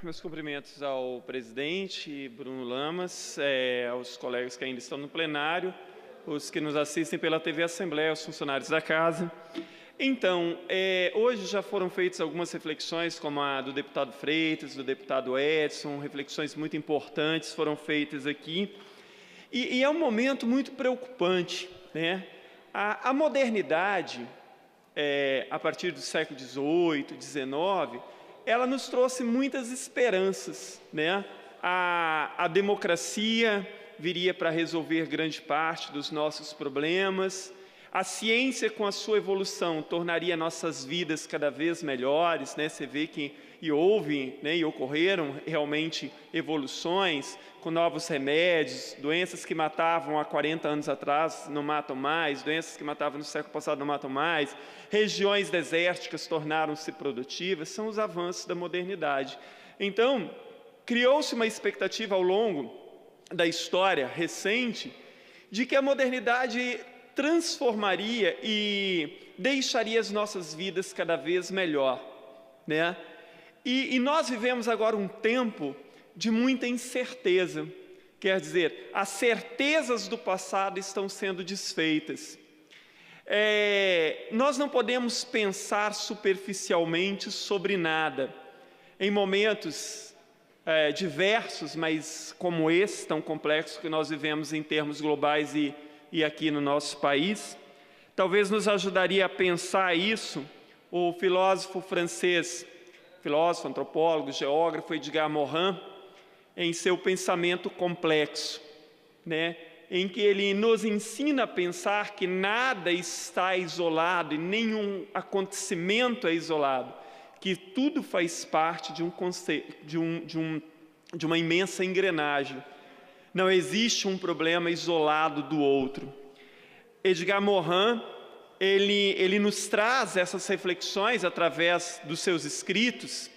Meus cumprimentos ao presidente Bruno Lamas, aos colegas que ainda estão no plenário, os que nos assistem pela TV Assembleia, os funcionários da Casa. Então, hoje já foram feitas algumas reflexões, como a do deputado Freitas, do deputado Edson, reflexões muito importantes foram feitas aqui. E é um momento muito preocupante, né? A modernidade, a partir do século XVIII, XIX, ela nos trouxe muitas esperanças, né? A democracia viria para resolver grande parte dos nossos problemas, a ciência, com a sua evolução, tornaria nossas vidas cada vez melhores, né? Você vê que houve, né, e ocorreram realmente evoluções com novos remédios, doenças que matavam há 40 anos atrás não matam mais, doenças que matavam no século passado não matam mais, regiões desérticas tornaram-se produtivas, são os avanços da modernidade. Então, criou-se uma expectativa ao longo da história recente de que a modernidade transformaria e deixaria as nossas vidas cada vez melhor, né? E nós vivemos agora um tempo de muita incerteza, quer dizer, as certezas do passado estão sendo desfeitas. Nós não podemos pensar superficialmente sobre nada. Em momentos diversos, mas como esse, tão complexo que nós vivemos em termos globais e aqui no nosso país, talvez nos ajudaria a pensar isso o filósofo francês, antropólogo, geógrafo Edgar Morin, em seu Pensamento Complexo, né? Em que ele nos ensina a pensar que nada está isolado e nenhum acontecimento é isolado, que tudo faz parte de uma imensa engrenagem. Não existe um problema isolado do outro. Edgar Morin, ele nos traz essas reflexões através dos seus escritos,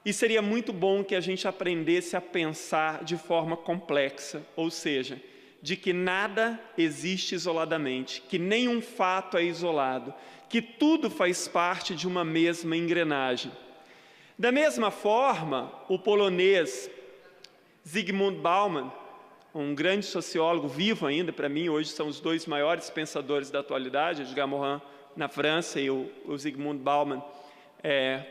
e seria muito bom que a gente aprendesse a pensar de forma complexa, ou seja, de que nada existe isoladamente, que nenhum fato é isolado, que tudo faz parte de uma mesma engrenagem. Da mesma forma, o polonês Zygmunt Bauman, um grande sociólogo vivo ainda, para mim, hoje são os dois maiores pensadores da atualidade, Edgar Morin na França e o Zygmunt Bauman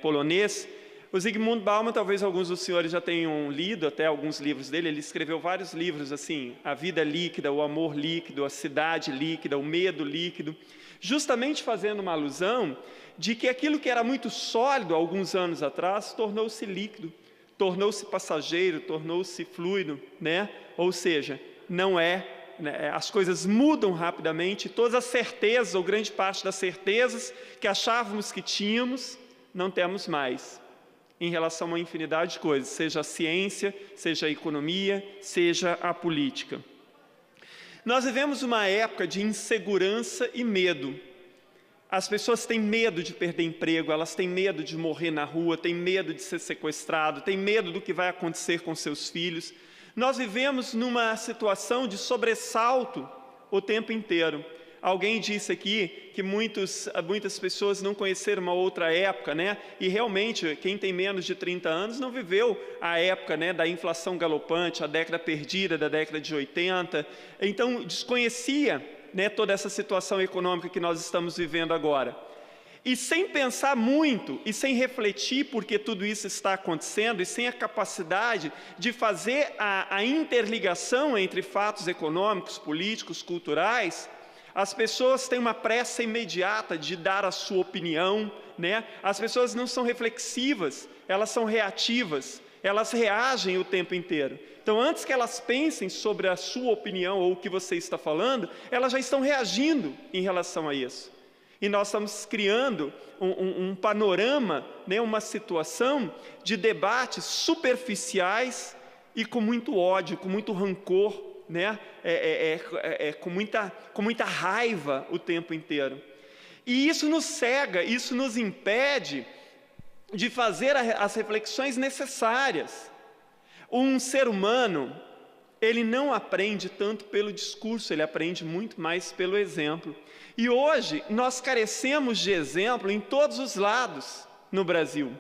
polonês. O Zygmunt Bauman, talvez alguns dos senhores já tenham lido até alguns livros dele, ele escreveu vários livros assim, A Vida Líquida, O Amor Líquido, A Cidade Líquida, O Medo Líquido, justamente fazendo uma alusão de que aquilo que era muito sólido alguns anos atrás tornou-se líquido, tornou-se passageiro, tornou-se fluido, né? Ou seja, não as coisas mudam rapidamente, todas as certezas, ou grande parte das certezas que achávamos que tínhamos, não temos mais, em relação a uma infinidade de coisas, seja a ciência, seja a economia, seja a política. Nós vivemos uma época de insegurança e medo. As pessoas têm medo de perder emprego, elas têm medo de morrer na rua, têm medo de ser sequestrado, têm medo do que vai acontecer com seus filhos. Nós vivemos numa situação de sobressalto o tempo inteiro. Alguém disse aqui que muitas pessoas não conheceram uma outra época, né? E realmente, quem tem menos de 30 anos não viveu a época, né, da inflação galopante, a década perdida da década de 80. Então, desconhecia, né, toda essa situação econômica que nós estamos vivendo agora. E sem pensar muito, e sem refletir porque tudo isso está acontecendo, e sem a capacidade de fazer a interligação entre fatos econômicos, políticos, culturais, as pessoas têm uma pressa imediata de dar a sua opinião, né? As pessoas não são reflexivas, elas são reativas, elas reagem o tempo inteiro. Então, antes que elas pensem sobre a sua opinião ou o que você está falando, elas já estão reagindo em relação a isso. E nós estamos criando um panorama, né, uma situação de debates superficiais e com muito ódio, com muito rancor, né? Com muita raiva o tempo inteiro. E isso nos cega, isso nos impede de fazer as reflexões necessárias. Um ser humano, ele não aprende tanto pelo discurso, ele aprende muito mais pelo exemplo. E hoje nós carecemos de exemplo em todos os lados no Brasil.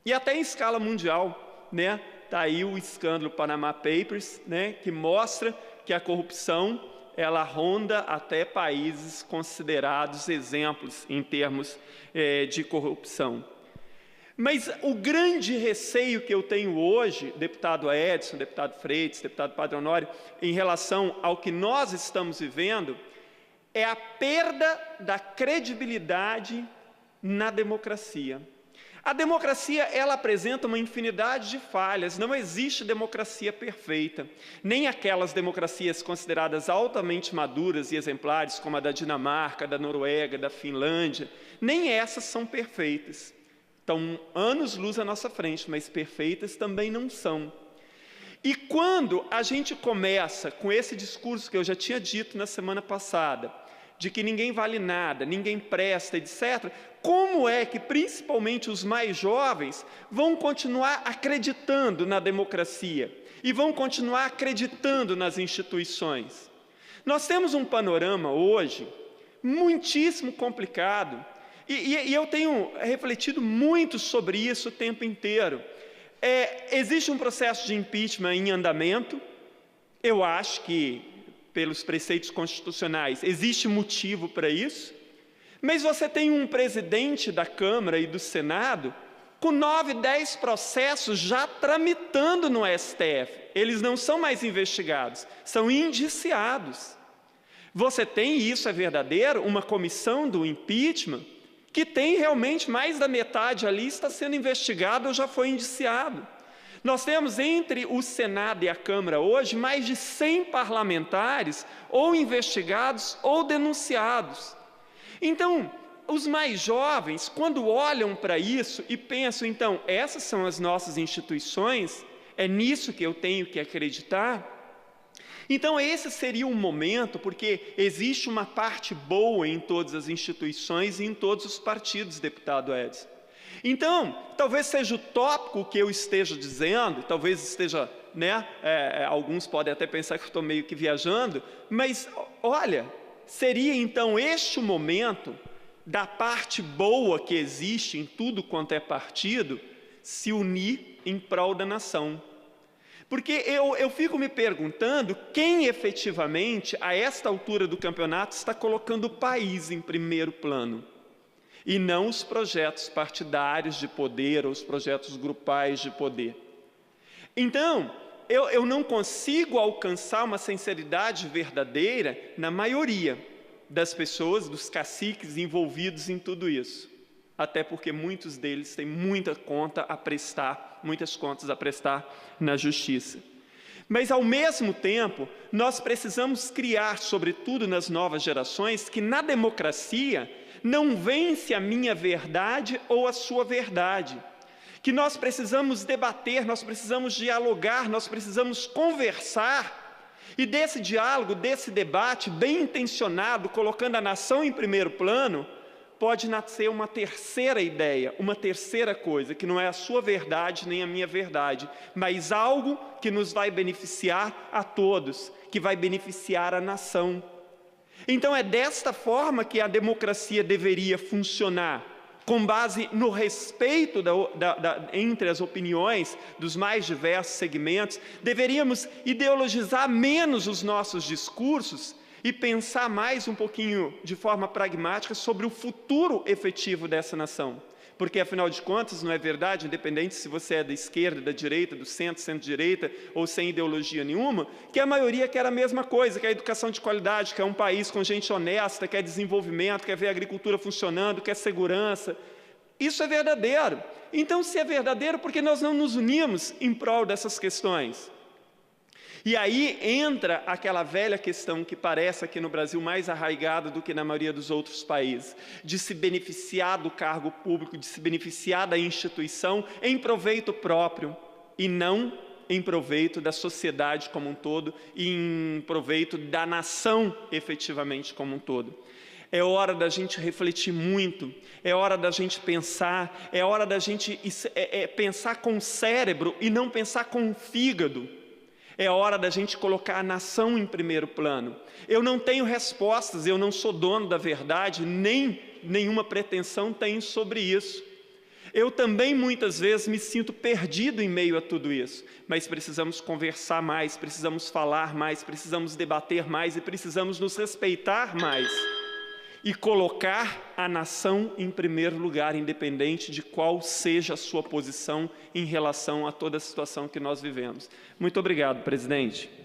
e até em escala mundial, né? Está aí o escândalo Panama Papers, né? Que mostra que a corrupção ela ronda até países considerados exemplos em termos de corrupção. Mas o grande receio que eu tenho hoje, deputado Edson, deputado Freitas, deputado Padre Honório, em relação ao que nós estamos vivendo, é a perda da credibilidade na democracia. A democracia, ela apresenta uma infinidade de falhas, não existe democracia perfeita, nem aquelas democracias consideradas altamente maduras e exemplares, como a da Dinamarca, da Noruega, da Finlândia, nem essas são perfeitas. Estão anos-luz à nossa frente, mas perfeitas também não são. E quando a gente começa com esse discurso que eu já tinha dito na semana passada, de que ninguém vale nada, ninguém presta, etc., como é que principalmente os mais jovens vão continuar acreditando na democracia e vão continuar acreditando nas instituições? Nós temos um panorama hoje muitíssimo complicado e eu tenho refletido muito sobre isso o tempo inteiro. Existe um processo de impeachment em andamento. Eu acho que, pelos preceitos constitucionais, existe motivo para isso, mas você tem um presidente da Câmara e do Senado com 9, 10 processos já tramitando no STF. Eles não são mais investigados, são indiciados. Você tem, isso é verdadeiro, uma comissão do impeachment que tem realmente mais da metade ali está sendo investigado ou já foi indiciado. Nós temos entre o Senado e a Câmara hoje mais de 100 parlamentares ou investigados ou denunciados. Então, os mais jovens, quando olham para isso e pensam, então, essas são as nossas instituições, é nisso que eu tenho que acreditar. Então, esse seria um momento, porque existe uma parte boa em todas as instituições e em todos os partidos, deputado Edson. Então, talvez seja utópico o que eu esteja dizendo, talvez esteja, né, alguns podem até pensar que eu estou meio que viajando, mas, olha, seria então este o momento da parte boa que existe em tudo quanto é partido, se unir em prol da nação. Porque eu fico me perguntando quem efetivamente, a esta altura do campeonato, está colocando o país em primeiro plano, e não os projetos partidários de poder ou os projetos grupais de poder. Então, eu não consigo alcançar uma sinceridade verdadeira na maioria das pessoas, dos caciques envolvidos em tudo isso. Até porque muitos deles têm muitas contas a prestar na justiça. Mas, ao mesmo tempo, nós precisamos criar, sobretudo nas novas gerações, que na democracia não vence a minha verdade ou a sua verdade. Que nós precisamos debater, nós precisamos dialogar, nós precisamos conversar. E desse diálogo, desse debate bem intencionado, colocando a nação em primeiro plano, pode nascer uma terceira ideia, uma terceira coisa, que não é a sua verdade nem a minha verdade, mas algo que nos vai beneficiar a todos, que vai beneficiar a nação. Então é desta forma que a democracia deveria funcionar, com base no respeito entre as opiniões dos mais diversos segmentos. Deveríamos ideologizar menos os nossos discursos e pensar mais um pouquinho de forma pragmática sobre o futuro efetivo dessa nação. Porque, afinal de contas, não é verdade, independente se você é da esquerda, da direita, do centro, centro-direita, ou sem ideologia nenhuma, que a maioria quer a mesma coisa, quer educação de qualidade, quer um país com gente honesta, quer desenvolvimento, quer ver a agricultura funcionando, quer segurança. Isso é verdadeiro. Então, se é verdadeiro, por que nós não nos unimos em prol dessas questões? E aí entra aquela velha questão que parece aqui no Brasil mais arraigada do que na maioria dos outros países, de se beneficiar do cargo público, de se beneficiar da instituição em proveito próprio e não em proveito da sociedade como um todo e em proveito da nação efetivamente como um todo. É hora da gente refletir muito, é hora da gente pensar, é hora da gente pensar com o cérebro e não pensar com o fígado. É hora da gente colocar a nação em primeiro plano. Eu não tenho respostas, eu não sou dono da verdade, nem nenhuma pretensão tenho sobre isso. Eu também, muitas vezes, me sinto perdido em meio a tudo isso, mas precisamos conversar mais, precisamos falar mais, precisamos debater mais e precisamos nos respeitar mais e colocar a nação em primeiro lugar, independente de qual seja a sua posição em relação a toda a situação que nós vivemos. Muito obrigado, presidente.